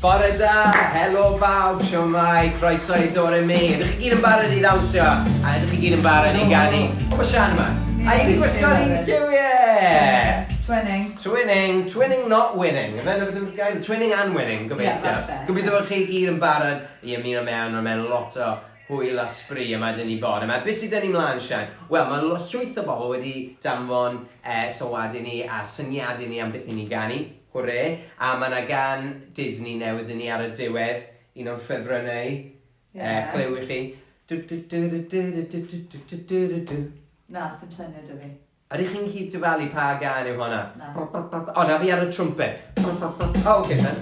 Bore da, helo bawb, siwmai, croeso I Dore Mi. Ydych chi gyd yn barod I ddawnsio? A ydych chi gyd yn barod I ganu? O, mae Sian yma. A I fi gwisgo ni'n lliwiau! Twinning, not winning. Twinning and winning, gobeithio. Gobeithio bod chi gyd yn barod I ymuno mewn lot o hwyl a sbri yma dyn ni bod. Yma, beth sydd dyn ni mlaen, Sian? Wel, mae llwyth o bobl wedi danfon sylwadau ni a syniadau ni am beth I ni ganu. Hwre, a mae yna gan Disney newydd I ni ar y diwedd, un o'n ffefrynnau, clyw I chi. Na, dim syniad o fi. Ydych chi'n gallu dyfalu pa gan yw hwnna? Na. O, na fi ar y trumpet. O, oce, then.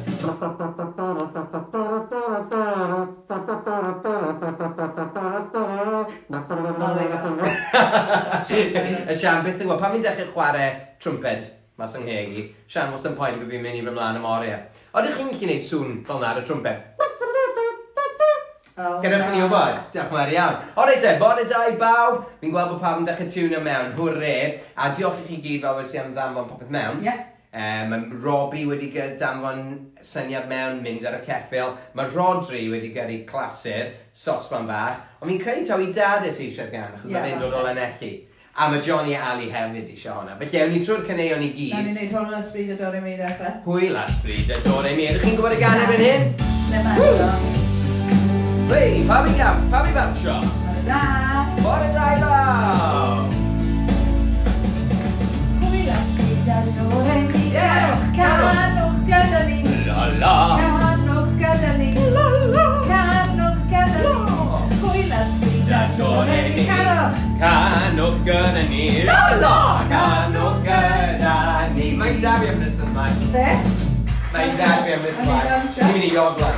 Y Sian, beth yw, pan fi'n dechrau chwarae trumpet, mas yng Nghegi, Sian, wrth yn poen gyda fi'n mynd I fy mlaen am oriau. Ydych chi'n gallu gwneud sŵn fel na ar y trumpet? Gynnych chi'n wybod? Diolch yn fawr iawn. O reit te, bore da I bawb. Fi'n gweld bod pawb yn dechrau tiwnio mewn. Hwre. A diolch I chi gyd fel wysi am ddanfon popeth mewn. Mae Robbie wedi danfon syniad mewn, mynd ar y ceffil. Mae Rodri wedi gyrru clasur, sosban bach. Ond fi'n credu taw I dad ys eisiau gan, achos mae fe'n dod o Lanelli. A mae Johnny a Ali hefyd eisiau hwnna. Felly, ewn ni trwy'r caneuon I gyd. Na ni'n neud hwnna ysbryd o Dore Mi ddechrau. Hwyl a ysbryd o Dore Mi. Ydych chi'n gwybod y gan erbyn hyn? Ne ma. Hei, pa fi batsio? Bore da. Bore da I bawb! Hwyl a ysbryd o Dore Mi. Canwch gyda ni. La la! Canwch gyda ni. La la! Canwch gyda ni. Hwyl a ysbryd o Dore Mi. Canwch gyda ni. La la! Canwch gyda ni. Mae'n da fi am nes ymlaen. Be? Mae'n da fi am nes ymlaen. Ni'n mynd I oglan.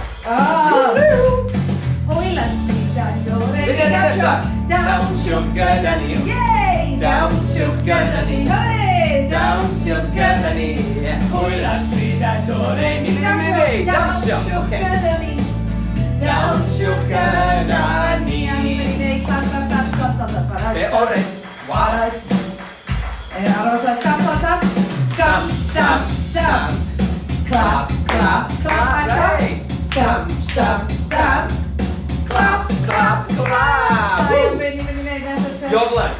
Hwyl a ysbryd o Dore Mi. Fydd yn nesaf. Dawnsiwch gyda ni. Dawnsiwch gyda ni. Dawnsiwch gyda ni. Hwyl a ysbryd o Dore Mi. Dawnsiwch gyda ni. Dawnsiwch gyda ni. Be, o reit. Wared. Aros a stamp. Stamp. Clap. Right. Stamp. Clap. Be ni'n mynd I wneud nesaf? Jodlen.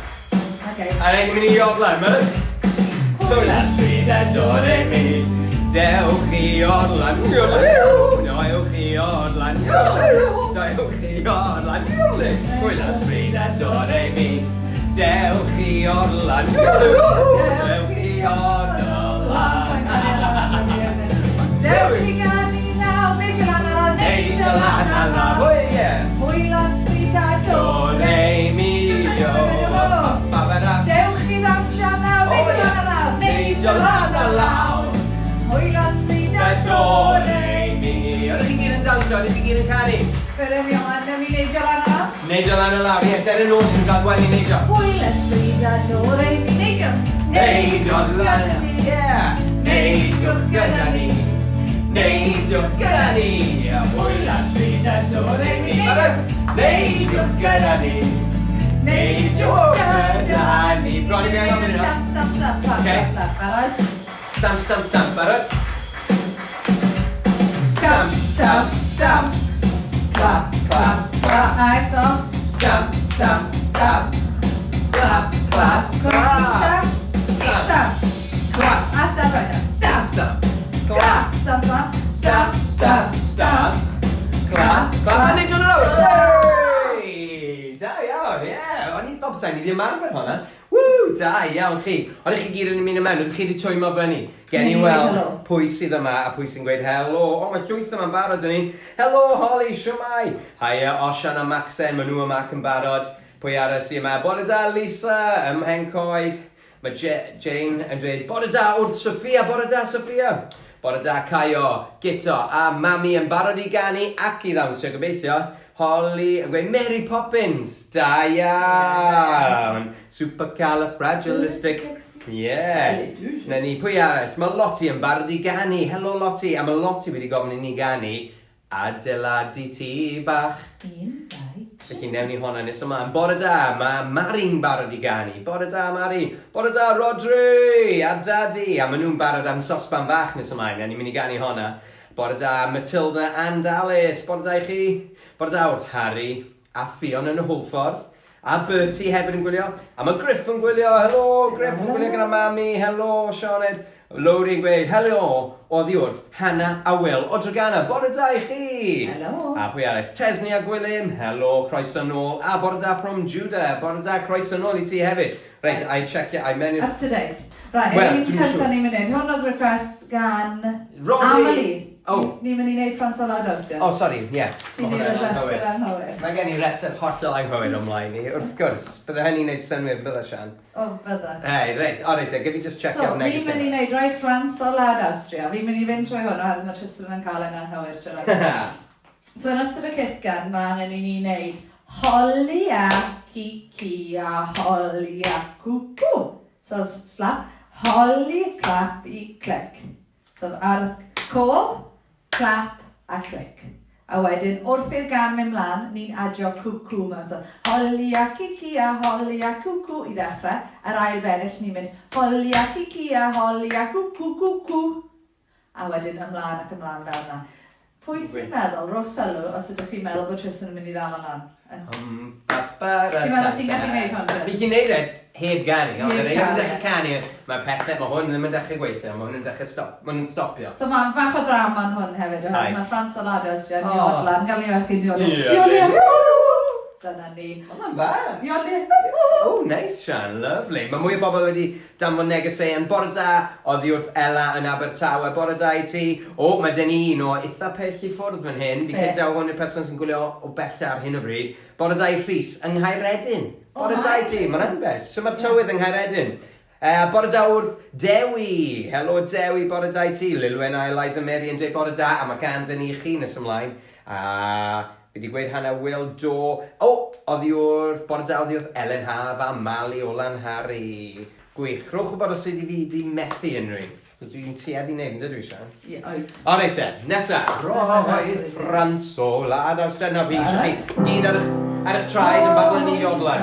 A ni'n mynd I jodlen, mynd? Hwyl a ysbryd o Dore Mi. Dewch I odlan. Dewch I odlan. Hwyl a ysbryd o Dore Mi. Dewch I odlan. Dewch I odlan. Dewch I ganu naw. Neidio lan ala. Hwyl a ysbryd o Dore Mi. Dewch I ddawnsio naw. Neidio lan ala. Hwyl a ysbryd o Dore Mi. Ydych chi gyd yn dawnsio? Ydych chi gyd yn canu? Fydde mi o'n neu neidio lan ala. Neidio lan y lawr, ie, dyna nhw sy'n cael gwenu neidio. Hwyl a ysbryd o Dore Mi. Neidio lan, ie. Neidio gyda ni. Neidio gyda ni. Hwyl a ysbryd o Dore Mi. Neidio gyda ni. Neidio gyda ni. Bron I mewn o'n hynny. Stamp. Okay. Barod? Stamp, barod? Stamp. Clap. A eto. Stamp. Clap. Stamp. Clap. A stamp right now. Stamp. Clap. Stamp. Clap. A neidio nhw nawr. Da iawn, ie. O'n i'n bob ta'n i ddim arfer hwnna. Da iawn chi. Oeddech chi gyd yn mynd mewn, oeddech chi wedi twymo fyny. Gen I weld pwy sydd yma a pwy sy'n gweud helo. O, mae llwyth yma'n barod yn ni. Helo, Holly, siwmai. Haia, Osian a Maxen, maen nhw yma ac yn barod. Pwy arall sydd yma? Bore da, Lisa, Hencoed. Mae Jane yn dweud, bore da wrth Sophia, bore da, Sophia. Bore da, Caio, Gito a Mami yn barod I ganu ac I ddawnsio, gobeithio. Holly yn gweud Mary Poppins. Da iawn. Supercalifragilistic. Ie. Na ni, pwy arall? Mae Lottie yn barod I ganu. Helo Lottie. A mae Lottie wedi gofyn I ni ganu adeiladu tŷ bach. 1, 2, Felly newn ni hwnna nes ymlaen. Bore da, mae Mari'n barod I ganu. Bore da, Mari. Bore da, Rodri. A Daddy. A maen nhw'n barod am sosban bach nes ymlaen. A ni'n mynd I ganu hwnna. Bore da Matilda and Alice. Bore da I chi. Bore da wrth Harry a Fion yn y Hwlffordd. A Bertie hefyd yn gwylio. A mae Griff yn gwylio. Helo, Griff yn gwylio gyda mami. Helo, Sioned. Lowry yn gweud, helo, oddi wrth Hannah a Will o Dragana. Bore da I chi. Helo. A pwy arall? Tesni a Gwilym. Helo, croeso nôl. A bore da from Judah. Bore da, croeso nôl I ti hefyd. Reit, I check it. I meant Up to date. Right, Wel, un dwi'm yn cynta siŵr. ni'n mynd i wneud. Hwn oedd request gan Robbie. Amelie. Oh. Ni'n mynd i wneud Ffransol Adams, ie? Oh, sorry, yeah. Ti'n neud request gan anghywir. Mae gen I resep hollol anghywir ymlaen i. Wrth gwrs, bydde hynny'n neud synwyr bydde Sian. O, bydda. Hey, reit, o reit, give me just check So, out fi'n mynd i wneud rhaid Ffransol ad Austria. Fi'n mynd i fynd trwy hwn oherwydd mae Tristan yn cael ein anghywir trwy rhaid. So, yn ystod y cyrcan, mae angen I ni wneud holi a kiki a holi a cwcw. So, slap. Holi, clap I click. So, ar cob, clap a click. A wedyn, wrth i'r gam mynd mlaen, ni'n adio cwcw mewn. So, holi a kiki a holi a cwcw I ddechrau. Ar ail bennill, ni'n mynd holi a kiki a holi a cwcw cwcw. A wedyn ymlaen ac ymlaen fel yna. Pwy sy'n meddwl, rhowch sylw, os ydych chi'n meddwl bod Tristan yn mynd I ddal ymlaen? Ti'n meddwl ti'n gallu gwneud hwn, Tris? Fi chi'n neud e heb ganu, ond Heb yr ganu, un yn dechrau canu, mae pethau, mae hwn ddim yn dechrau gweithio, mae hwn yn dechrau mae'n stopio. So mae'n bach o drama yn hwn hefyd, Nice. mae Ffransol Adams yn Oh. iodlan, gael ei wechyn iodlan. Ie, Dyna ni. O, mae'n dda. Iodlan. Oh, nice, Sian, lovely. Mae mwy o bobl wedi danfon negeseuon. Bore da, oddi wrth Ella yn Abertawe. Bore da I ti. O, mae gen I un o eitha pell I ffwrdd fan hyn. Fi credu hwn i'r person sy'n gwylio o bella ar hyn o bryd. Bore da I Rhys yng Nghaeredin. Bore da I ti, mae'n bell. So mae'r tywydd yng Nghaeredin. Bore da wrth Dewi. Helo Dewi, bore da I ti. Lilwen a Eliza Mary yn dweud bore da. A mae gan dyn ni chi nes ymlaen. Fi wedi gweud Hannah Will do. O, oddi wrth, bore da oddi wrth Elen Haf a Mali Olan Harry. Gwych, rhowch o bod os ydi fi di methu unrhyw. Cos dwi'n tueddu wneud, ynddo dwi Sian? Ie, oed. O reit te, nesa. Roedd Ffransol a Awstria. Fi eisiau chi gyd ar eich traed yn badlen I odlan.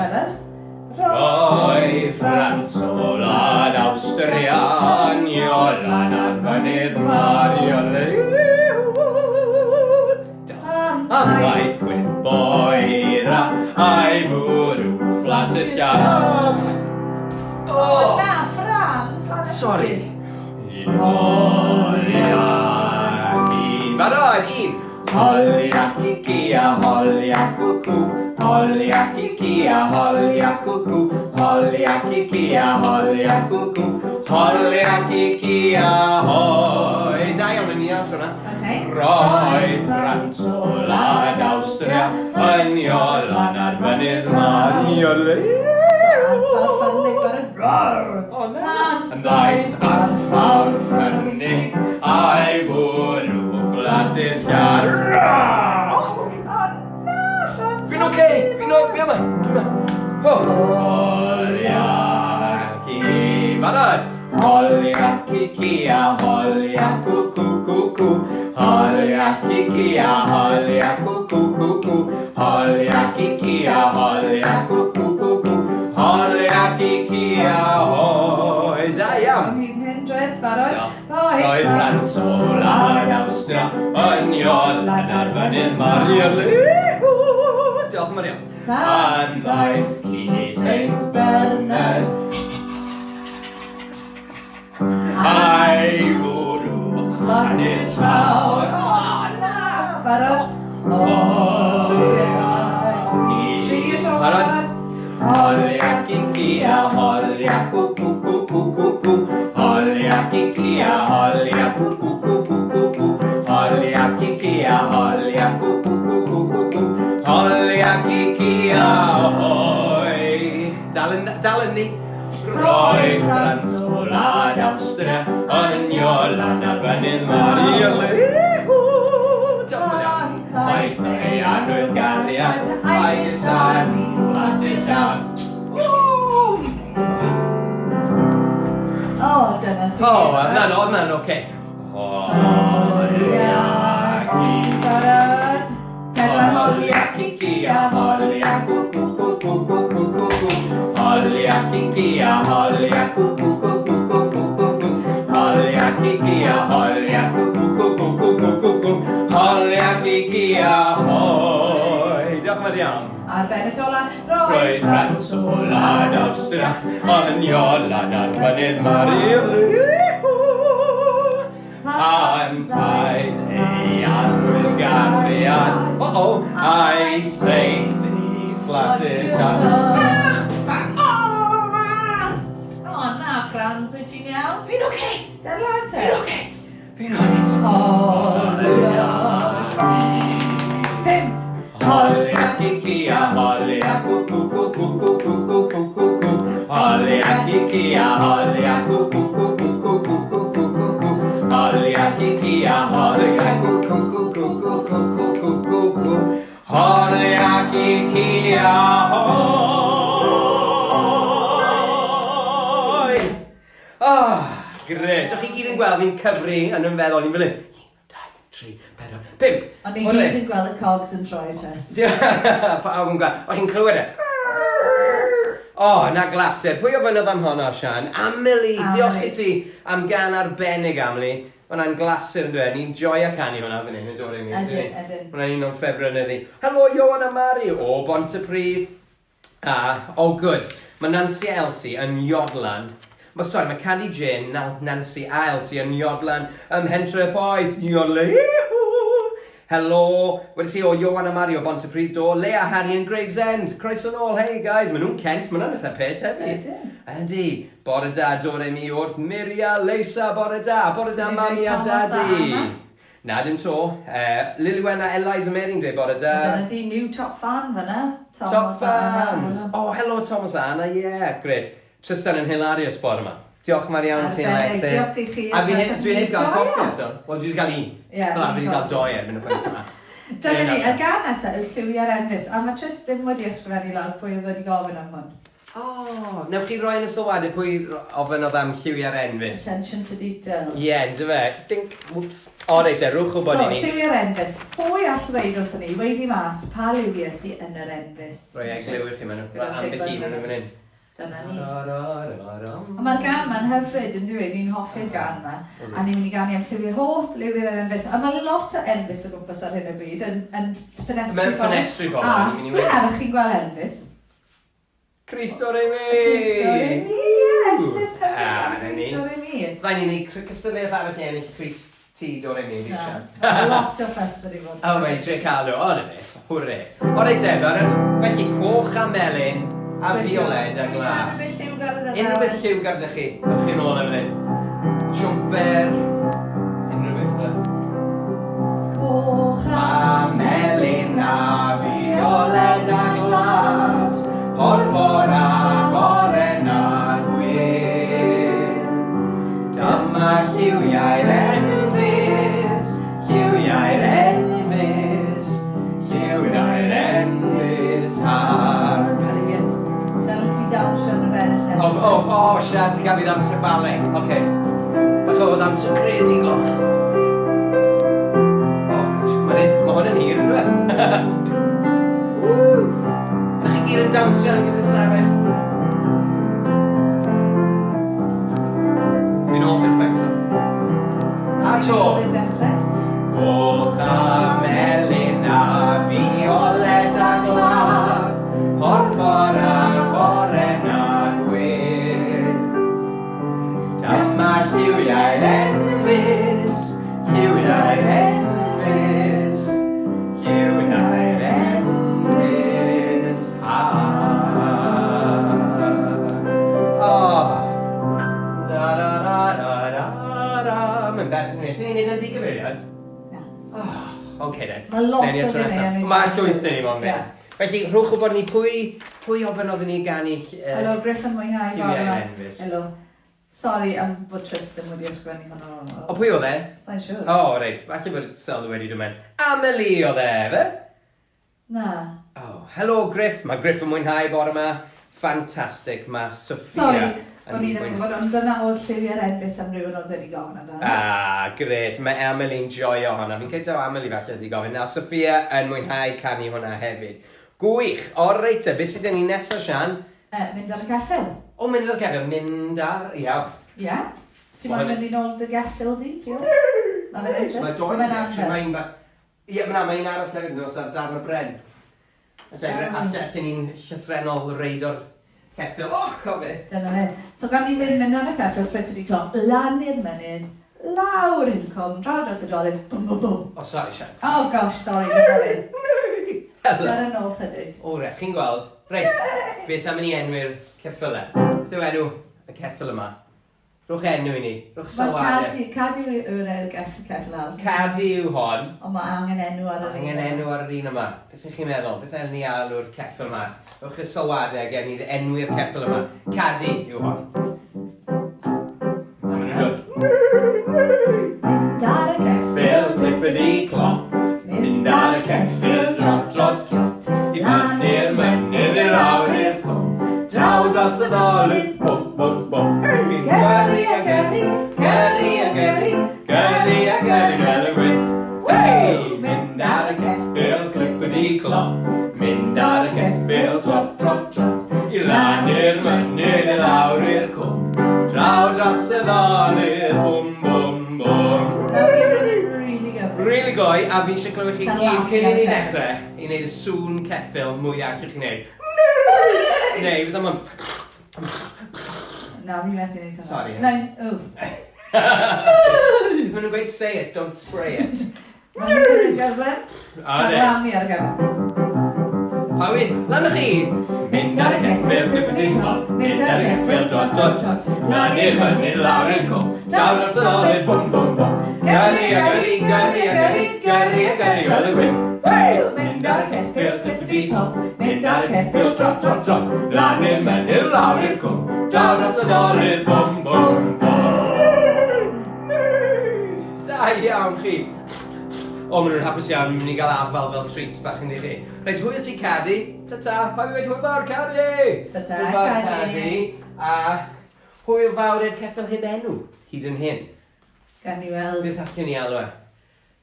Roedd Ffransol a Awstria yn iolan ar fynydd Mariole. Am waith gwyn boira a'i bwrw fflat y llaw. O, na, Frans! Sorry. Holi ac un. Barod, un. Holi ac iki a holi ac cwcw. Holi ac iki a holi ac cwcw. Holi ac iki a holi ac cwcw. Holi ac iki a hoi. Da iawn yn iawn tro na. Roedd Ffransol a Awstria yn iolan ar fynydd Mariole. O na. Yn ddaeth ar ffawr ffynnig a'i bwrw fflatydd llar. Fi'n oce, fi'n oce yma, dwi'n yma. Holi ac I. Barod. Holi ac iki a holi ac cwcw cwcw. Holi ac iki a holi ac cwcw cwcw. Holi ac iki a holi ac cwcw cwcw. Holi ac iki a hoi. Da iawn. Hyn dres, barod. Roedd Ffransol a Awstria yn iolan ar fynydd Mariole. Diolch Marion. Yn ddaeth ci Saint Bernard a'i bwrw fflatydd llawr. O, na! Barod. Holi ac Tri I. tro, Barod. barod. Holi ac iki a holi ac cwcw cwcw cwcw. Holi ac iki a holi ac cwcw cwcw cwcw. Holi ac iki a holi ac cwcw cwcw cwcw. Holi ac iki a hoi. Dal yn ni. Roedd Ffransol a Awstria yn iolan ar fynydd Mariole. Aeth ei anwyl gariad a'i gysan fflatydd llawn. O, dyna chi. O, na'n oce. Holi ac I. Barod. Pedwar Holi ac iki a holi ac cwcw cwcw cwcw cwcw. Holi ac iki a holi ac cwcw cwcw cwcw cwcw. Holi ac iki a holi ac cwcw cwcw cwcw cwcw. Holi ac i gi ahoi. Diolch yn fawr iawn. Ar bennill ola, Roedd Frans o Wlad Awstria, oedd yn iolan ar mynydd Mari'r Pantaid ei anwyl gariad, a'i seith i fflatir gan. O na, Frans, wyt ti'n iawn? Fi'n oce. Dar lan te. Fi'n oce. Fi'n oce. Holi ac i. Pump. Holi ac i gia, holi ac w cw cw cw cw cw cw cw cw cw. Holi ac i gia, holi ac w cw cw cw cw cw cw cw cw cw. Holi ac i gia, holi ac w cw cw cw cw cw cw cw cw cw. Holi ac i gia, hoi! Gret. O'ch chi gyd yn gweld fi'n cyfri yn ymfeddol ni'n fel hyn. 1, 2, 3, 4, 5. Ond ni gyd yn gweld y cogs yn troi test. Pawb yn gweld. O'ch chi'n clywed e? Na glasur. Pwy o fynydd am honno, Sian? Amelie. Diolch i ti am gan arbennig, Amelie. Hwna'n glasur yn dweud. Ni'n joio canu hwnna fan hyn, yn dod i mi. Ydyn. Hwna'n un o'n ffefrynnyddi. Helo, Ioan a Mari. O, Bontypridd. Good. Mae Nancy a Elsie yn Iodlan. Mae Candy Jane, Nancy a Elsie yn Iodlan ym Mhentre Poeth. Iodlan. Helo, wedys i o Ioan a Mari o Bontypridd do, Lea, Harry and Gravesend. Croeso nôl, hey guys, maen nhw'n Kent, maen nhw'n eitha peth hefyd. Ydy. Bore da, dod mi wrth Miria, Leisa, bore da mami a dadi. Na, dim to. Lilwen a Eliza Mering dweud bore da. Dyna di new top fan fyna. Top fans. Helo Thomas a Anna, gret. Tristan yn hilarious bore yma. Diolch yn fawr iawn ti'n Alexis. Diolch i chi. A dwi heb gael coffi eto. Wel, dwi wedi cael un. Fel fi wedi cael 2 erbyn y pwynt yma. Dyna ni, y gan nesaf yw lliwiau'r enfys. A mae Tris ddim wedi ysgrifennu lawr pwy oedd wedi gofyn am hwn. Newch chi roi yn y sylwadau pwy ofyn oedd am lliwiau'r enfys. Attention to detail. Dy fe. Dink, whoops. Reit rwch o bod i ni. So, lliwiau'r enfys. Pwy all ddweud wrthyn ni, weiddi mas, pa liwiau sydd yn yr enfys? Roi eglywir chi mewn. Ambell un yn y fan hyn. Dyna ni. Mae'r gan ma'n hyfryd yn dweud, ni'n hoffi'r gan ma. A ni'n mynd i ganu am lliwi'r hoff, lliwi'r enfys. A mae lot o enfys o gwmpas ar hyn o bryd yn ffenestri Mewn ffenestri pobl. A, ble arwch chi'n gweld enfys? Cristo Remi! Cristo Remi, enfys hyfryd. Cristo Remi. Flaen i ni cystadleuaeth arall i ennill Cristi do Remi. Lot o ffys wedi bod. Mae'n tre cael o, o reit, hwrre. O reit Eber, felly coch a melyn. A fiolet a glas. Unrhyw beth lliwgar ydych chi. Ydych chi'n ôl efo hyn. Siwmper. Unrhyw beth yna. Coch a melyn a fiolet a glas. Porffor a goren a gwyn. Dyma lliwiau'r enfys. Lliwiau'r enfys. Lliwiau'r enfys. dawnsio yn y bench nesaf. Siad, ti'n gael fi ddamser bale. Oce. Bach o ddamser creadigol. Mae hwn yn hir yn dweud. Ydych chi gyd yn dawnsio yn gyda'r sefyll? Mi'n ôl i'r becso. A to. Coch a melyn a fiolet a glas. Porffor a goren a gwyn. Dyma lliwiau'r enfys. Lliwiau'r enfys. Lliwiau'r enfys. Mae'n beth yn ei. Ti'n ei wneud yn ddigyfeiriad? Oce den. Mae lot o gynnu. Mae llwyth dyn ni mo'n mynd. Felly, rhwch o bod ni pwy ofyn oedden ni ganu... Helo, Griffin mwynhau. lliwiau'r enfys. Helo. Sori am bod Tristan wedi ysgrifennu hwnnw. O, pwy oedd e? Sa'n siŵr. Reit. Falle bod Sel wedi dod mewn. Amelie oedd e, fe? Na. Helo, Griff. Mae Griff yn mwynhau bore yma. Ffantastig. Mae Sophia... Sori, o'n i ddim yn gwybod, ond dyna oedd lliwiau'r enfys am rhywun oedd wedi gofyn amdano. Gret. Mae Amelie'n joio hwnna. Fi'n ceisio Amelie falle wedi gofyn. A Sophia yn mwynhau canu hwnna hefyd. Gwych. Reit, beth sydd yn ni nesaf, Sian? Mynd ar y geffil. Mynd ar y geffil. Mynd ar... Iawn. Ia? Ti'n mynd i nôl dy geffil di, ti o? Na fe'n edrych? Mae doi. Ie, mae'n un arall hefyd nos ar darn o bren. Allan ni'n llythrenol reidor ceffil. O, cofi! Dyna fe. So gan ni mynd ar y ceffil Clippity Clop, lan i'r mynydd, lawr i'r cwm, draw dros y drolydd, bwm bwm bwm. O, sorry, Sian. Oh gosh, sorry, sorry. Helo. Dyna nôl chydig. O, re, chi'n gweld? Reit, beth am i enwi'r ceffil e? Beth yw enw y ceffil yma? Rwch enw i ni, rwch sylwadau. Cadu yw'r ceffil awr. Cadu yw hon. Ond mae angen enw ar yr un. Angen enw ar yr un yma. Beth ych chi'n meddwl? Beth yw'n ni alw'r ceffil yma? Rwch y sylwadau gen i enwi'r ceffil yma. Cadu yw hon. A maen nhw'n dod. Mynd ar y ceffil, Clippity clop. mynd ar y ceffil, trot, trot, trot. Lan i'r mynydd i'r awr i'r cwm. Draw dros y ddolydd, bwm, bwm, bwm. Gyrru a gyrru, Gyrru a gyrru, gyrru a gyrru fel y gwyd. Wey! Mynd ar y ceffil, clippity clop. Mynd ar y ceffil, trot, trot, trot. I lan i'r mynydd i'r awr i'r cwm. Draw dros y ddolydd, bwm, bwm, bwm. Really good. Really goi, a fi'n eisiau clywed chi Tan gyd lafi cyn i ar ni y ddechrau i wneud y sŵn ceffil mwyach i'ch chi'n neud. Neu, fydd yma'n... Na, fi methu neud hynna. Sorry. Nein, oh. Maen nhw'n gweud say it, don't spray it. Mae'n mynd i'r gyflym. A Mae'n ne. rami ar y gyflym. A wy, lan ych chi! Mynd ar y ceffil, clippity clop. Mynd ar y ceffil, trot, trot, trot. Lan i'r mynydd lawr i'r cwm. Draw dros y ddolydd, bwm, bwm, bwm. Gyrru a gyrru, gyrru a gyrru, gyrru a gyrru fel y gwyn. Mynd ar y ceffil, clippity clop. Mynd ar y ceffil, trot, trot, trot. Lan i'r mynydd lawr i'r cwm. Draw dros y ddolydd, bwm, bwm, bwm. Da iawn chi. O, maen nhw'n hapus iawn, mynd i gael afal fel treat bach yn i chi. Reit, hwyl ti Cadi. Ta-ta, pa fi wedi hwyl fawr Cadi. Ta-ta, Hwyl fawr, Cadi. A hwyl fawr i'r ceffil heb enw, hyd yn hyn. Gan ni weld. Beth allwn ni alw e?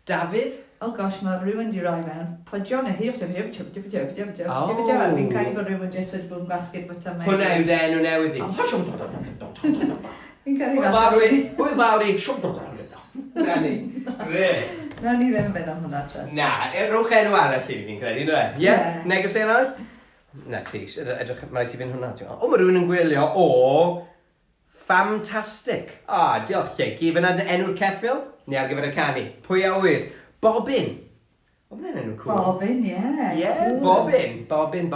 Dafydd? Oh gosh, mae rhywun di roi mewn. Podion y hir, fi'n Oh. credu bod rhywun jyst wedi bod yn gwasgu'r bwyta mewn. Hwna yw dy enw newydd i. Fi'n credu Hwyl fawr i, hwyl fawr i. Na ni. Gre. Na ni ddim yn mynd am hwnna tres. Na, rhowch enw arall i fi'n credu, no e? Ie? Ie. Neges ein arall? Na ti, edrych, mae rhaid ti fynd hwnna. O, mae rhywun yn gwylio o Fantastic. O, diolch Lleuci. Fyna enw'r ceffil? Ni ar gyfer y canu. Pwy a wyr? Bobbin. O, mae'n enw cool. Bobbin, ie. Ie, Bobbin. Bobbin.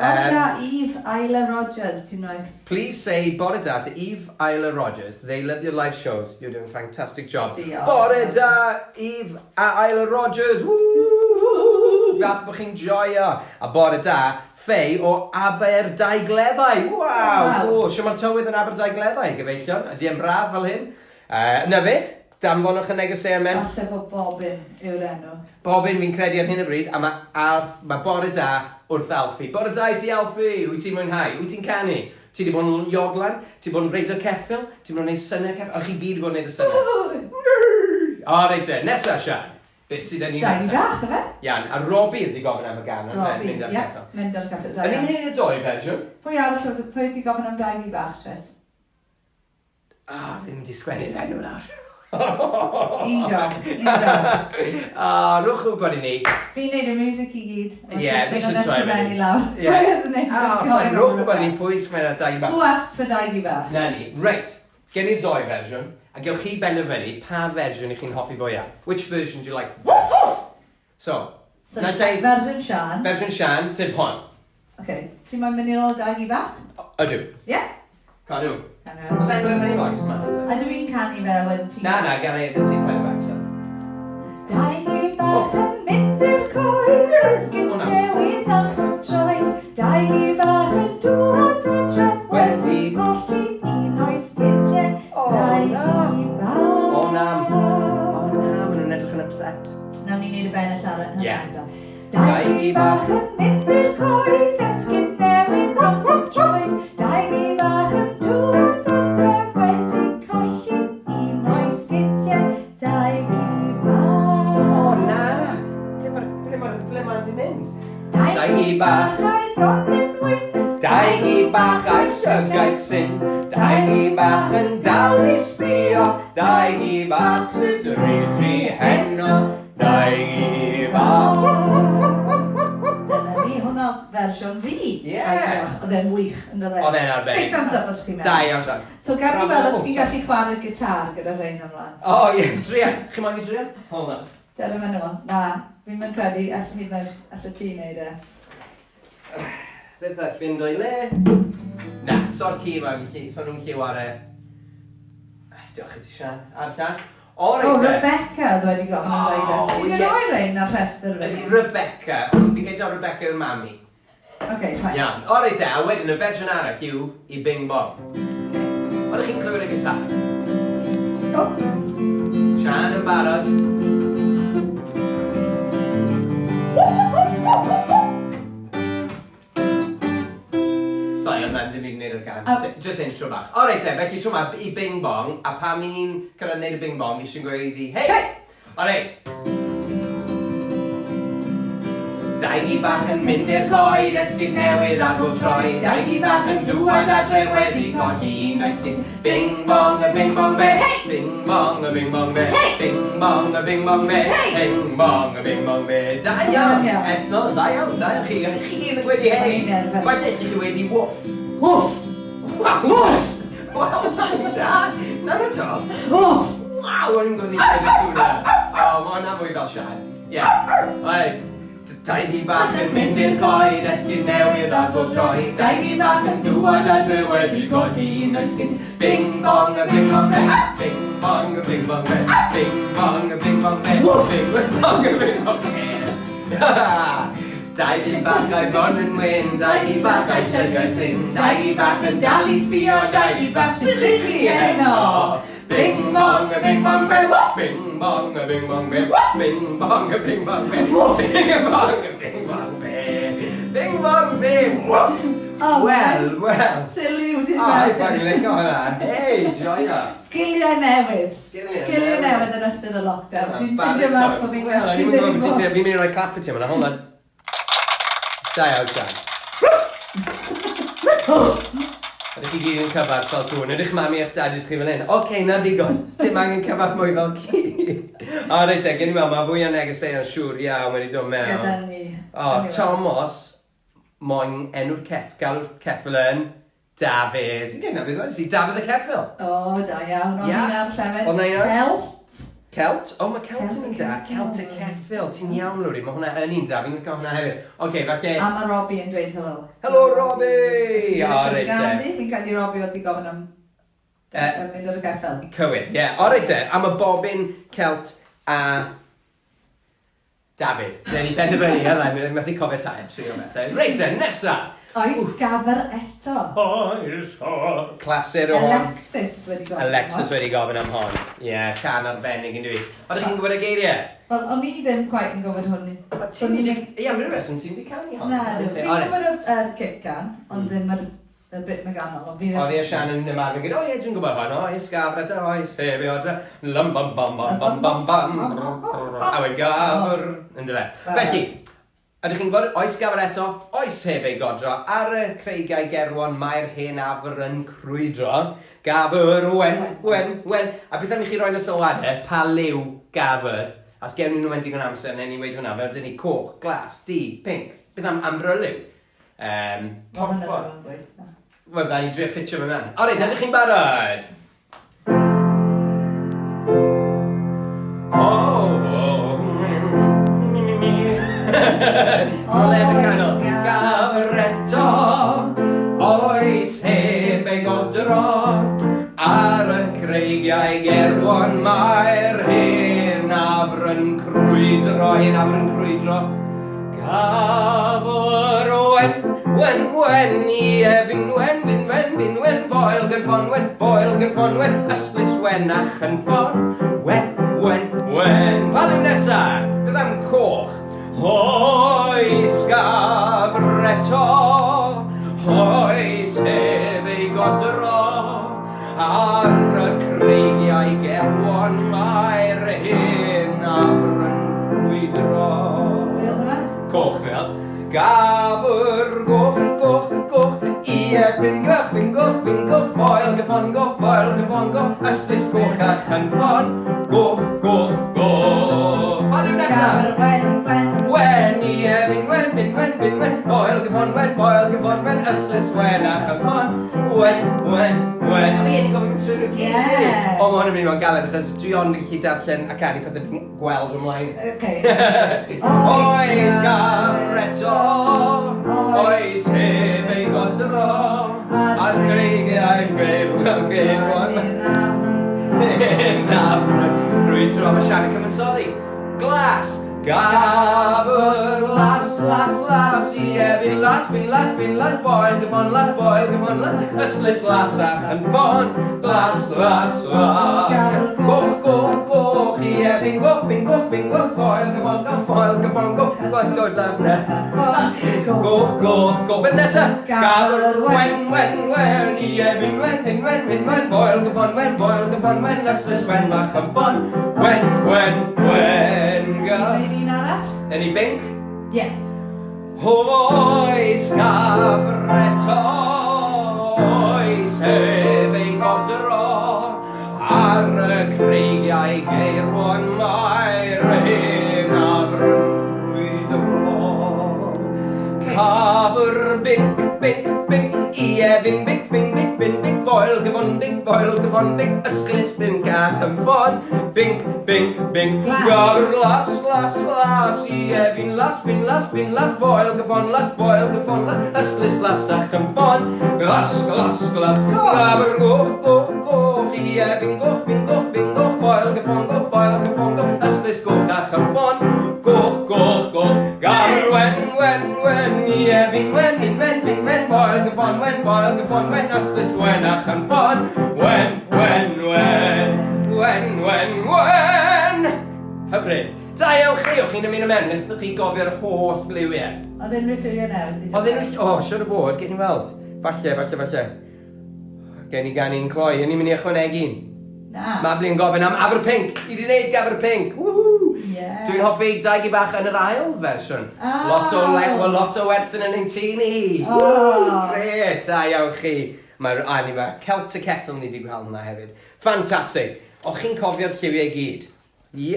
Borda Eve Isla Rogers, ti'n rhoi? Please say bore da to Eve Isla Rogers. They love your live shows. You're doing a fantastic job. Diolch. Bore da, Eve a Isla Rogers. Woo! Fath bod chi'n joio. A bore da, Fei o Aberdaugleddau. Waw! O, sio mae'r tywydd yn Aberdaugleddau, gyfeillion. Ydy e'n braf fel hyn. Na fe, danfonwch y negesau ymen. Falle bod Bobbin yw'r enw. Bobbin fi'n credu ar hyn o bryd, a mae bore da wrth Alfie. Bore da i ti Alfie, wyt ti'n mwynhau, wyt ti'n canu? Ti wedi bod yn ioglan, ti wedi bod yn reid o'r ceffil, ti wedi bod yn gwneud syniau ceffil, a chi gyd wedi bod yn gwneud y syniau. O, reit e, nesa Sian. Beth sydd yn un Dau bach, yfe? Iawn, a Robbie ydi gofyn am y gan. Robbie, ie, mynd ar ceffil. Yn ni'n gwneud y doi fersiwn? Pwy arall oedd pwy wedi gofyn am dau bach, Tres? Fi ddim wedi sgwennu'r enw nawr. Un job. Rwch gwybod i ni. Fi'n neud y music i gyd. Ie, fi eisiau troi fe'n i lawr. Rwch gwybod ni pwy sgwennu'r dau bach. Who asked for dau bach? Na ni. Reit, gen i doi fersiwn. A gewch chi benderfynu pa fersiwn i chi'n hoffi fwyaf. Which version do you like? So, Fersiwn Sian. Fersiwn Sian, sef hon. Okay, ti'n ma'n mynd i'r ôl dau bach? Ydw. Ie. Cadw. Canw. Os e'n gwneud boes ma? Ydw i'n canu fe when ti'n... Na, gan ei ydw ti'n playing back, so. Dau bach yn mynd i'r coed, ysgyn newydd a'ch yn troed. Dau bach yn dŵad o tref wedi colli un o'i sgidie. Dau bach. O na, maen nhw'n edrych yn upset. Nawn ni'n neud y ben y siarad. Ie. Dau bach yn mynd i'r coed, ysgyn newydd a'ch yn troed. Dau bach yn dŵad o tref wedi colli un o'i sgidie. Dau bach. O na! Ble mae'n di mynd? Dau bach a'i ffronin wyn. Dau bach a'i llygaid syn. Dau bach yn dal i sbio. Dau bach sydd yr chi heno. Dau gi bach. Dyna ni, hwnna fersiwn fi. Ie. Oedd e'n wych, yn dod e. Oedd e'n arbennig. Big thumbs up os chi'n Da iawn, Sian. So gan i Bravo. fel os ti'n gallu chwarae'r gitar gyda rhain ymlaen. O, ie, dria. Chi'n moyn fi dria? Hold on. Dyna fan nhw. Na, fi'n mynd credu, allwn hyd yn oed, allwn ti wneud e. Beth all fynd o'i le? Na, sort ci yma, so nhw'n gallu ware. Diolch i ti, Sian. Ar llall. O, O, Rebecca oedd wedi gofyn yn dweud e. Ti'n mynd o'i rein ar rhestr fi? Ydy Rebecca, ond fi'n gael Rebecca yw'r mami. Oce, fine. Iawn, o reit e, a wedyn y fersiwn arall yw i Bing Bong. Oeddech chi'n clywed y gitar? O, Sian yn barod. Sorry, ond ddim i gwneud y gan. Just intro bach. O reit e, felly tro yma i Bing Bong, a pan i ni'n cyrraedd wneud y Bing Bong, eisiau gweud iddi, hei! O reit. Dau gi bach yn mynd i'r coed, esgid newydd a bob troi. Dau gi bach yn dŵad adre wedi colli un o'i sgid. Bing bong, a bing bong be, bing bong, a bing bong be, bing bong, a bing bong be, bing bong, a bing bong be. Da iawn, etno, da iawn, da iawn. Chi gyd yn gwedi hei. Faint eich chi wedi woof? woof! Woof! Wel, na'n da. Na'n eto. Woof! Waw, o'n i'n gwneud i'r sŵna. O, ma' hwnna'n fwy fel Sian. Ie. Alright. Dau gi bach yn mynd i'r coed, esgid newydd ar bob troi. Dau gi bach yn dŵad adre wedi golli un o'i sgid. Bing bong a bing bong be, bing bong a bing bong be, bing bong a bing bong be, bing bong a bing bong be. Dau gi bach a'i bon yn wyn, dau gi bach a'i sylgau syn, dau gi bach yn dal i sbio, dau gi bach sy'n rhichi eno. Bing bong a bing bong be, bing bong a bing bong be, bing bong a bing bong be, bing bong a bing bong be, bing bong be. Oh, Wel. Silly wedi O, hai ffordd i'n eich hwnna. Hei, joio. Sgiliau newydd. Sgiliau Sgiliau newydd. newydd yn ystod y lockdown. Ti'n Barod ffeindio mas eto. bod fi'n gweld. O'n i'n gwybod beth ti'n fi'n mynd i roi clap i ti yma, hold on. Da iawn, Sian. Ydych chi gyd yn cyfarth fel cwn. Ydych mami eich dadis chi fel hyn. Oce, na ddigon. Dim angen cyfarth mwy fel ci. O, reit e, gen i mewn, mae fwy o negeseuon siŵr iawn wedi dod mewn. Gyda ni. O, Thomas, moyn enw'r galw'r ceffil yn Dafydd. Dyna beth wedi si, Dafydd y Ceffil. O, da iawn. O'n Ia. i'n ar llefydd. O, na i nawr. Celt. Celt? O, mae Celt Celt yn y da. Ceffil. Celt y Ceffil. Ti'n iawn, Lwri. Mae hwnna yn un da. Fi'n licio hwnna hefyd. Oce, falle... A mae Robbie yn dweud helo. Helo, Robbie! O, reit e. Fi'n cael i Robbie wedi gofyn am... mynd ar y geffel. Cywir, ie. O, reit e. A mae Bobin, Celt a... Dafydd. Neu ni penderfynu, hela. Mi'n methu cofio tair, trio bethau. Reit e, nesa! Oes gafr eto. Oes o! Clasur o hon. Alexis wedi gofyn. Alexis wedi gofyn am hon. Ie, can arbennig yn dwi. Oeddech chi'n gwybod y geiriau? Wel, o'n i ddim quite yn gwybod hwn. Ie, mae'n reswm ti'n di canu hon. Na, fi'n gwybod y Kit Can, ond ddim y bit na ganol. Oedd i a Sian yn ymarfer gyda, o ie, dwi'n gwybod hon, oes gafr eto, oes hebi odra, lum bam bam bam bam bam bam, a wedi gafr, ynddo fe. Felly, ydych chi'n gwybod, oes gafr eto, oes hebi godro, ar y creigiau gerwon mae'r hen afr yn crwydro, gafr, wen, a beth am i chi roi'n y sylwadau, pa liw gafr, as gewn nhw'n mynd digon amser, neu ni wedi hwnna, fel dyn ni coch, glas, di, pink, beth am amryliw? Porffor. Wel, da ni drio ffitio fe mewn. O reit, ydych chi'n barod? O lef y canol. Gafr eto, oes heb ei godro, ar y creigiau gerwon mae'r hen afr yn crwydro, Gafr wen, i efin wen, foel gan ffon wen, ysbys wen ach yn ffon, wen. Pa ddim nesa, beth am coch? Oes gafr eto, oes heb ei godro, ar y creigiau gerwon mae'r hen afr yn crwydro. Coch fel. Gafr, goch, i ebyn goch, foel gyffon goch, ysbys goch ach yn ffon, goch, Paliw nesa! Wen I ebyn wen boel gyfon wen ystlys wen a chyfon wen Fi wedi gofyn trwy'r gyd. Ie. O, mae hwn yn mynd i fod yn galed achos dwi ond yn gallu darllen a canu pethau fi'n gweld ymlaen. Oes gafreto, oes heb ei godro, a'r greigiau geirwan. Nafryn, rwydro, mae Sian yn cyfansoddi. Glas, gafr, las, I ebyn las, boel, gyfon las, ystlys lasach yn ffon, las, goch, I ebyn goch, boel, gyfon, goch, sôn las ne, goch, beth nesa, gafr, wen, I ebyn wen, boel, gyfon, ystlys wen, mach yn ffon, wen, Any bink? Yeah. Oes gafreto, oes heb ei godro, ar y creigiau geirwan mae'r hen afryn gwydro. Cafr bink, I ebyn bink, boel gyfon bink, ysglys bink a chymffon, bink, gafr las, I ebyn las, boel gyfon las, ysglys las a chymffon, glas, gafr goch, I ebyn goch, boel gyfon, ysglys goch a chymffon, goch, gafr wen, I ebyn wen, boel gyfon, ysglys wen a chymffon, wen. Hyfryd. Da iawn chi, o'ch chi'n ymuno mewn, wnaethoch chi gofio'r holl bliwiau. Oedd unrhyw ffilio newid? Oedd unrhyw, siwr o bod, gen i weld. Falle. Gen i gan i'n cloi, yn i'n mynd i ychwanegu un. Na. Mae bli'n gofyn am Aberpink. I di wneud Gafr Pink. Woohoo! Yeah. Dwi'n hoffi dau bach yn yr ail fersiwn. Lot o werth yn ein tŷ ni. Gret, da iawn chi. Mae'r ani fa, Celtic Ethel ni wedi cael hwnna hefyd. Ffantastig. O'ch chi'n cofio'r lliwiau i gyd?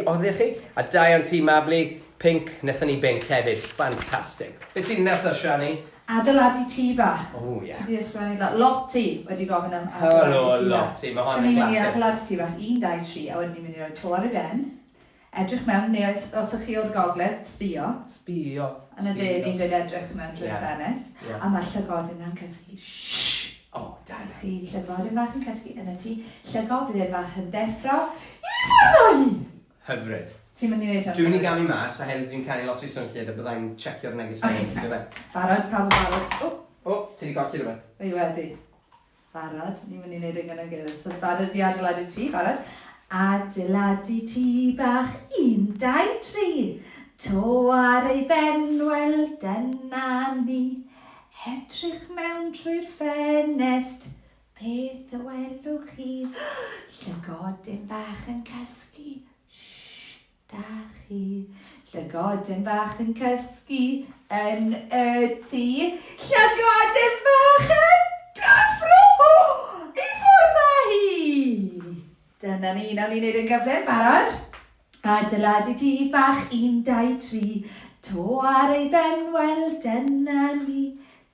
Oeddech chi? A da iawn ti Mabli, Pink, wnaethon ni Bink hefyd. Ffantastig. Beth sy'n nesaf, Shani? Adeiladu tŷ bach. O, ie. Ti wedi ysgrifennu Loti wedi gofyn am Helo, Loti. Mae hwn yn glasur. So ni'n mynd i glasur. adeiladu tŷ bach 1, 2, 3 a wedyn ni'n mynd i roi to ar y ben. Edrych mewn, neu os ych chi o'r gogledd, sbio. Sbio. Yn y de, ni'n dweud edrych mewn drwy'r ffenest. A mae llygodyn yn cysgu. O, da iawn. Chi llygodyn bach yn cysgu yn y tŷ. Llygodyn bach yn deffro. I ffwrdd! Hyfryd. Ti'n mynd i wneud hwnna? Dwi'n mynd i gamu mas, a hefyd dwi'n canu lot o swnllid, a byddai'n checio'r negesau. Barod, pawb yn barod. O, ti wedi golli rhywbeth? Fi wedi. Barod, ni'n mynd i wneud yn gyda'i gilydd. So barod i adeiladu tŷ, barod. Adeiladu tŷ bach 1, 2, 3. To ar ei ben, wel dyna ni. Edrych mewn trwy'r ffenest. Beth y welwch chi? Llygodyn bach yn cysgu. Da chi. Llygodyn bach yn cysgu yn y tŷ. Llygodyn bach yn deffro! I ffwrdd â hi! Dyna ni, nawn ni wneud yn gyflym, barod? Adeiladu tŷ bach 1, 2, 3. To ar ei ben, wel dyna ni.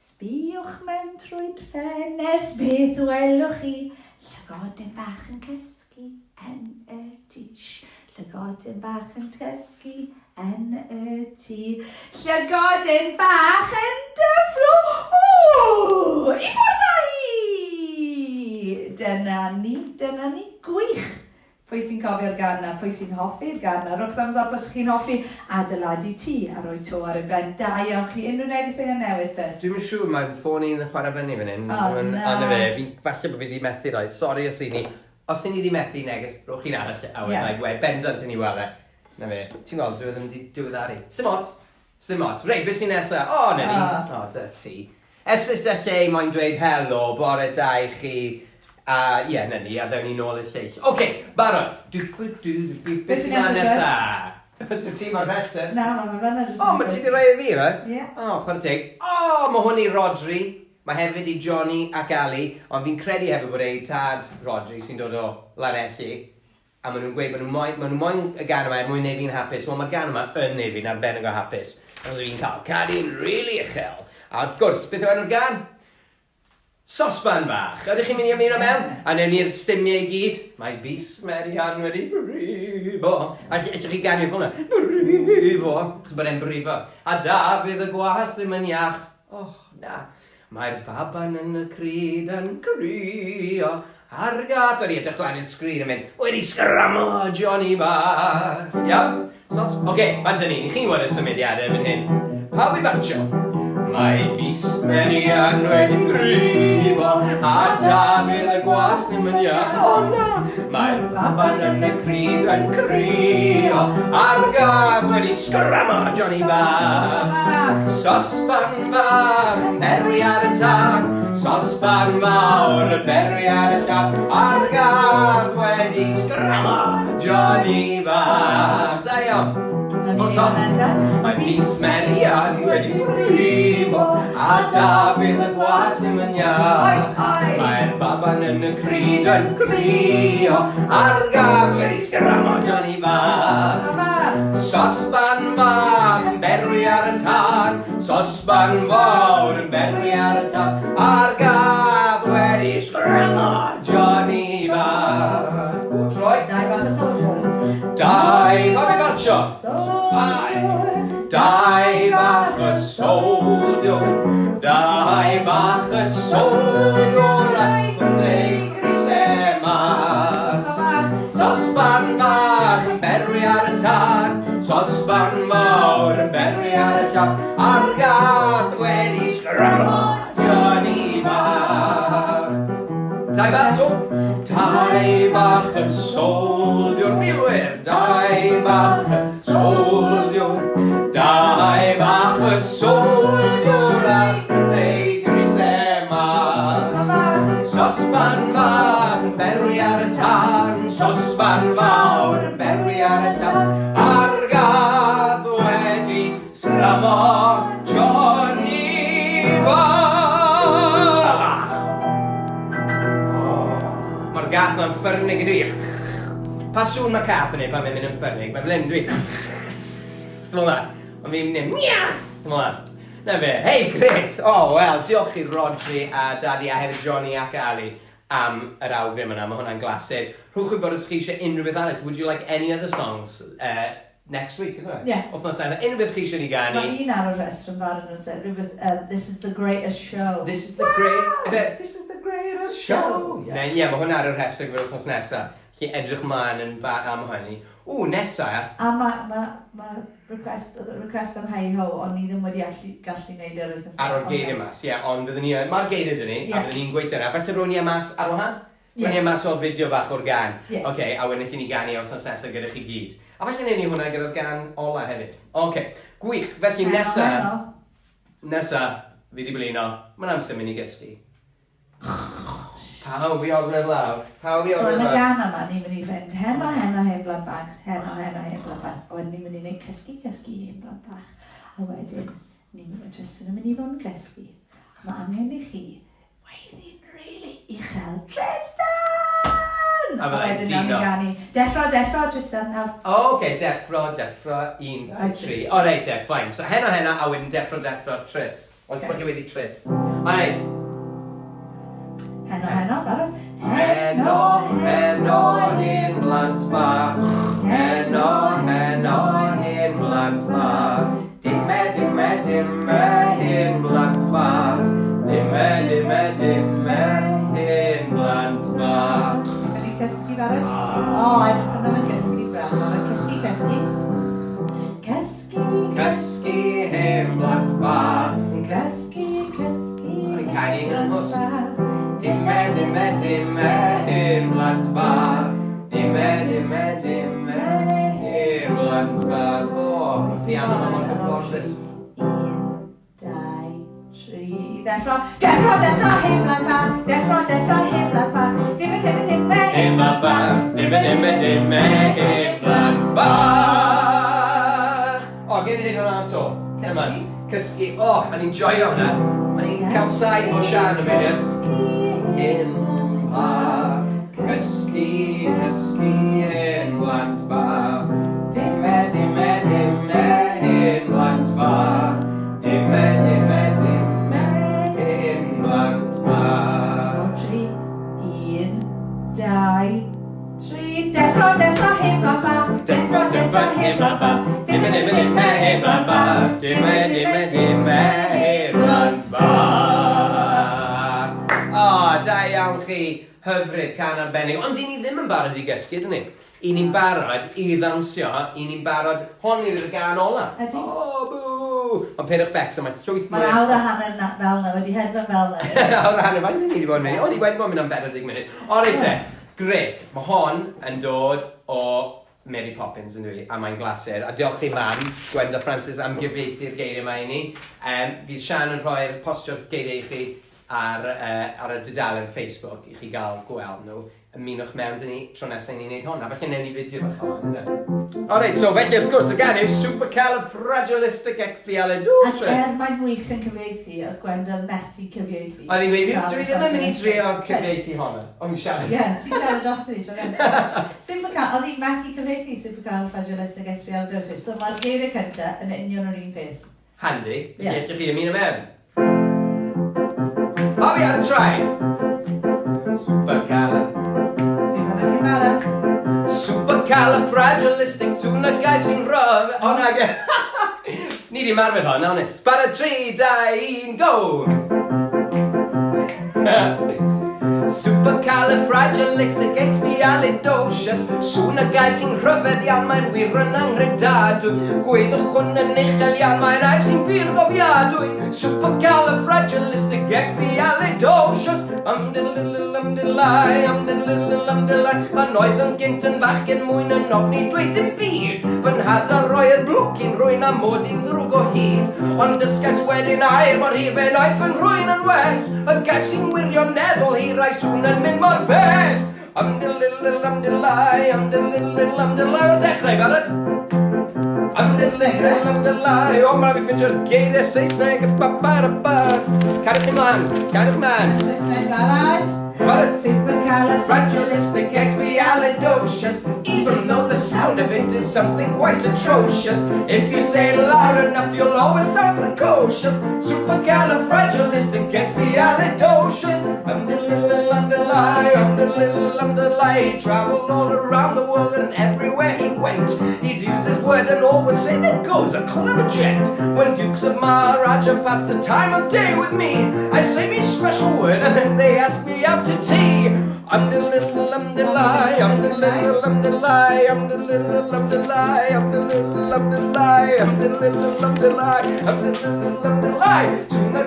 Sbiwch mewn trwy'r ffenest, beth welwch chi? Llygodyn bach yn cysgu yn y tŷ. Llygodyn bach yn cysgu yn y tŷ. Llygodyn bach yn dyflo. O! I ffwrdd â hi! Dyna ni, gwych. Pwy sy'n cofio'r gana, pwy sy'n hoffi'r gana. Rwch thumbs up os chi'n hoffi adeiladu tŷ a rhoi to ar y ben. Da iawn chi, unrhyw negesau yn newid fes? Dwi'n siŵr mae'n ffôn i'n chwarae fyny fan hyn. O, na. Falle bod fi wedi methu rhoi. Sori os i ni. Os ni wedi methu neges, rwch chi'n arall a wedyn bendant i ni ware. Na fe, ti'n gweld, dwi ddim wedi diweddaru. Sim ot. Rei, beth sy'n nesaf? O, na ni. O, dy ti. Esys dy lle moyn dweud helo, bore da i chi. A ie, na ni, a ddewn ni nôl y lleill. Oce, barod. Beth sy'n nesaf? Ti mor rester? Na, mae fanna jyst... O, mae ti wedi rhoi i fi, fe? Ie. O, chwarae teg. O, mae hwn i Rodri. Mae hefyd i Johnny ac Ali. Ond fi'n credu hefyd bod ei tad Rodri sy'n dod o Lanelli. a maen nhw'n gweud maen nhw moyn y gan yma er mwyn neud fi'n hapus, wel mae'r gan yma yn neud fi'n arbennig o hapus. A fi'n cael cari'n rili uchel. A wrth gwrs, beth yw enw'r gan? Sosban bach. Ydych chi'n mynd i ymuno mewn? A newn ni'r stymiau i gyd. Mae bus Merian wedi brifo. A allwch chi ganu hwnna. Brifo. Chos bod e'n brifo. A da fydd y gwas ddim yn iach. Oh, na. Mae'r baban yn y cryd yn crio. Ar gath wedi edrych lan i'r sgrin yn mynd, wedi sgramo Johnny bach. Iawn? Oce, fan ni, ni chi wad y symudiadau fan hyn. Pawb i batio. Mae bus Merian wedi'n grifo, a da fydd y gwas ddim yn iach. O na! Mae'r baban yn y cryd yn crio, ar gath wedi sgramo Johnny bach. Sosban fach, berwi ar y tân, sosban mawr, berwi ar y llaw, ar gath wedi sgramo Johnny bach. Da iawn. O top, mae bus Merian wedi brifo, a da fydd y gwas ddim yn iach. Mae'r baban yn y cryd yn crio, ar gath wedi sgramo Johnny bach. Sosban fach yn berwi ar y tân, sosban fawr yn berwi ar y tân, ar gath wedi sgramo Johnny bach. O, troi. Dau bach y soldier. Dau bach y gartio. Dau bach y soldier. Dau bach y soldier ac yn deud Christmas. Sosban fach yn berwi ar y tân, sosban mawr yn berwi ar y llaw, ar gath wedi sgramo Johnny bach. Dau bach to. Dau bach y soldier, milwyr. Dau bach y soldier. Dau bach y soldier ac yn deud Christmas. Sosban fach yn berwi ar y tân, sosban fawr yn berwi ar y llaw, ar gath wedi sgramo Johnny bach. Mae'r gath yna'n ffyrnig ydw i. Pa sŵn mae cath yn ei pan mae'n mynd yn ffyrnig? Mae fel hyn dwi. Fel yna. Ond fi'n mynd niach. Fel yna. Na fe. Hei, gret. O, wel, diolch i Rodri a Daddy a hefyd Johnny ac Ali am yr awgrym yna. Mae hwnna'n glasur. Rhwch chi bod ys chi eisiau unrhyw beth arall. Would you like any other songs next week? Yeah. Wythnos nesaf. Unrhyw beth chi eisiau ni ganu. Mae un ar y restr yn barod yn sef. This is the greatest show. This is the greatest show. Ie, mae hwnna ar y rhestr gyda'r wythnos nesaf. Chi edrych mlaen yn am hynny. O, nesaf. A mae request am Hey Ho, ond ni ddim wedi gallu neud yr wythnos. Ar o'r geiriau mas, ie, ond byddwn ni yn. Mae'r geiriau dyn ni, a byddwn ni'n gweithio yna. Felly rwy'n ni mas ar wahan? Rwy'n ni mas o'r fideo bach o'r gan. Oce, a wedyn ni ganu o'r wythnos nesaf gyda chi gyd. A felly neud ni hwnna gyda'r gan ola hefyd. Oce, gwych. Felly nesa, fi di blino. Mae'n amser mynd i gysgu. Pawb i oglen lawr. So yn y gan yma, ni'n mynd i fynd heno, hen blan bach, heno, hen blan bach. A wedyn ni'n mynd i wneud cysgu, hen blan bach. A wedyn, ni'n mynd Tristan yn mynd i fod yn cysgu. Mae angen i chi weiddi'n rili uchel. Tristan! A wedyn nawn ni ganu. Deffro, Tristan, nawr. Oce, deffro, 1, 2, 3. O, reit, fine. So heno, a wedyn deffro, Tris. Ond sbwch chi wedi Tris. O, reit. Heno, barod. Heno, hen blant bach. Heno, hen blant bach. Dime, hen blant bach. Dime, hen blant bach. Yn i cysgu, barod? O, edrych yn cysgu, braf. Cysgu. Cysgu, hen blant bach. Cysgu. Mae'n cael ei gynhwys. Dime, hen blant bach. Dime, hen blant bach. O, ti am yma mor gyfforddus. 1, 2, 3. Deffro, hen blant bach. Deffro, hen blant bach. Dime, hen blant bach. Dime, hen blant bach. O, gen i ddweud hwnna am to. Cysgu. O, ma'n i'n joio hwnna. Ma'n i'n cael sain o Sian y munud. In park, Hysgu, hysgu yn blant fawr. Dime, dime, dime yn blant fawr. Dime, dime, dime yn blant fawr. 3, 1, 2, 3. Deffro, deffro, heb baba. Deffro, deffro, heb baba. Dime, dime, dime yn blant fawr. Dime, dime, dime yn blant fawr. O, da iawn chi. Hyfryd, can arbennig. Ond i ni ddim yn barod i gysgu, dyn ni? I ni'n barod i ddansio, i ni'n barod hon yw'r gan ola. Ydi. O, bw! Ond peidiwch becso, mae llwyth Mae'r awr a hanner fel na wedi hedfan fel na. Awr a hanner, faint ni wedi bod yn mynd? O, ni wedi bod yn mynd am 40 munud. O, reit te, gret. Mae hon yn dod o Mary Poppins yn dwi, a mae'n glasur. A diolch i mam, Gwenda Francis, am gyfieithu'r geiriau yma i ni. Bydd Sian yn rhoi'r postio'r geiriau i chi ar y dudalen Facebook i chi gael gweld nhw. Ymunwch mewn dyn ni tro nesaf ni'n neud hwn. A felly newn ni fideo bach o hwn. Alright, so felly wrth gwrs, y gan yw supercalifragilisticexpialidocious. Mae'n wych yn cyfieithu, oedd Gwenda methu cyfieithu. Oedd hi'n gweud, dwi ddim yn mynd i drio cyfieithu honna. Ond mi'n siarad. Ie, ti'n siarad dros ti, siarad. Oedd hi'n methu cyfieithu supercalifragilisticexpialidocious. So mae'r geiriau cyntaf yn union o'r un peth. Handy. Ie. Felly eich chi ymuno mewn. Have we had a try? Supercalifragilistic, sŵna gais sy'n rhoi. O na ge. Ni di marfer hon, honest. Para 3, 2, 1, go! Supercalifragilisticexpialidocious, sŵna gais sy'n rhyfedd iawn, mae'n wir yn anghredadwy. Gweithwch hwn yn uchel iawn, mae'n air sy'n byr gofiadwy. Supercalifragilisticexpialidocious, umdiddle-diddle-umdiddle-lie. Pan oedd yn gynt yn fachgen mwyn yn ofni dweud dim byd. Pan hadar roedd blwcyn rwy'n am mod i'n ddrwg o hyd. Ond dysgais wedyn air mor hifen oeth yn rwy'n yn well. Y gais sy'n wirioneddol hirai sŵn yn mynd mor bell. Umdiddle-diddle-umdiddle-lie, umdiddle-diddle-umdiddle-lie. O'r dechrau, barod? Umdiddle-diddle-umdiddle-lie. O, mae'n fi ffindio'r geiriau Saesneg. Cariwch chi mlaen, cariwch mlaen. Saesneg barod. Supercalifragilisticexpialidocious, even though the sound of it is something quite atrocious. If you say it loud enough, you'll always sound precocious. Supercalifragilisticexpialidocious. Umdiddle-diddle-umdiddle-lie, umdiddle-diddle-umdiddle-lie. He travelled all around the world and everywhere he went, he'd use this word and all would say, there goes a clever gent. When Dukes of Maharaja pass the time of day with me, I say me special word and then they ask me out to tea. Umdiddle-diddle-umdiddle-lie, umdiddle-diddle-umdiddle-lie, umdiddle-diddle-umdiddle-lie, umdiddle-diddle-umdiddle-lie, umdiddle-diddle-umdiddle-lie, umdiddle-diddle-umdiddle-lie. Sŵna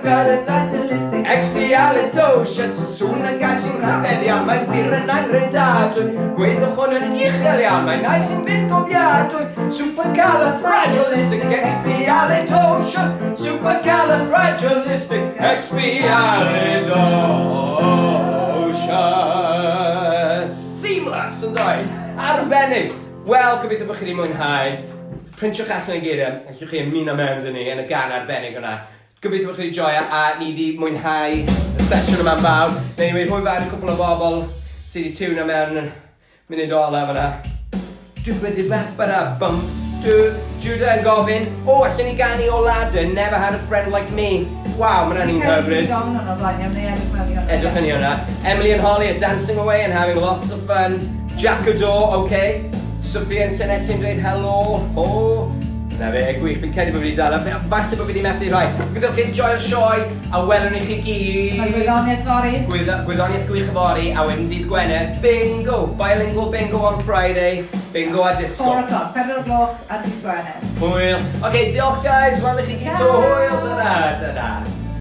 expialidocious, sŵna gais sy'n rhyfedd iawn, mae'n wir yn anghredadwy. Gweithwch hwn yn uchel iawn, mae'n nais sy'n byth gofiadwy. Supercalifragilisticexpialidocious, supercalifragilisticexpialidocious. Seamless, yn doi. Arbennig. Wel, gobeithio bod chi wedi mwynhau. Printiwch allan y geiriau, allwch chi ymuno mewn dyn ni yn y gan arbennig hwnna. Gobeithio bod chi wedi joio a ni wedi mwynhau y sesiwn yma'n fawr. Neu ni wedi hwy fawr y cwbl o bobl sydd wedi tiwno mewn yn munud ola fyna. Judah yn gofyn, allan ni ganu o ladder, never had a friend like me. Wow, mae'n ni'n hyfryd. Edrych yn i hwnna. Emily and Holly are dancing away and having lots of fun. Jack O'Dore, okay. Sophie yn Llanelli'n dweud hello. Oh, na fe, gwych, fi'n credu bod fi wedi dal. Falle bod fi wedi methu rhoi. Gwyddoch chi'n joio'r sioe, a welwn i chi gyd. Mae gwyddoniaeth fori. Gwyddoniaeth gwych y fori, a wedyn dydd Gwener, bingo. Bilingual bingo on Friday, bingo a disco. 4 o'clock, 4 o'clock a dydd Gwener. Hwyl. Okay, diolch guys, welwn i chi gyd to hwyl. Ta-da, ta-da.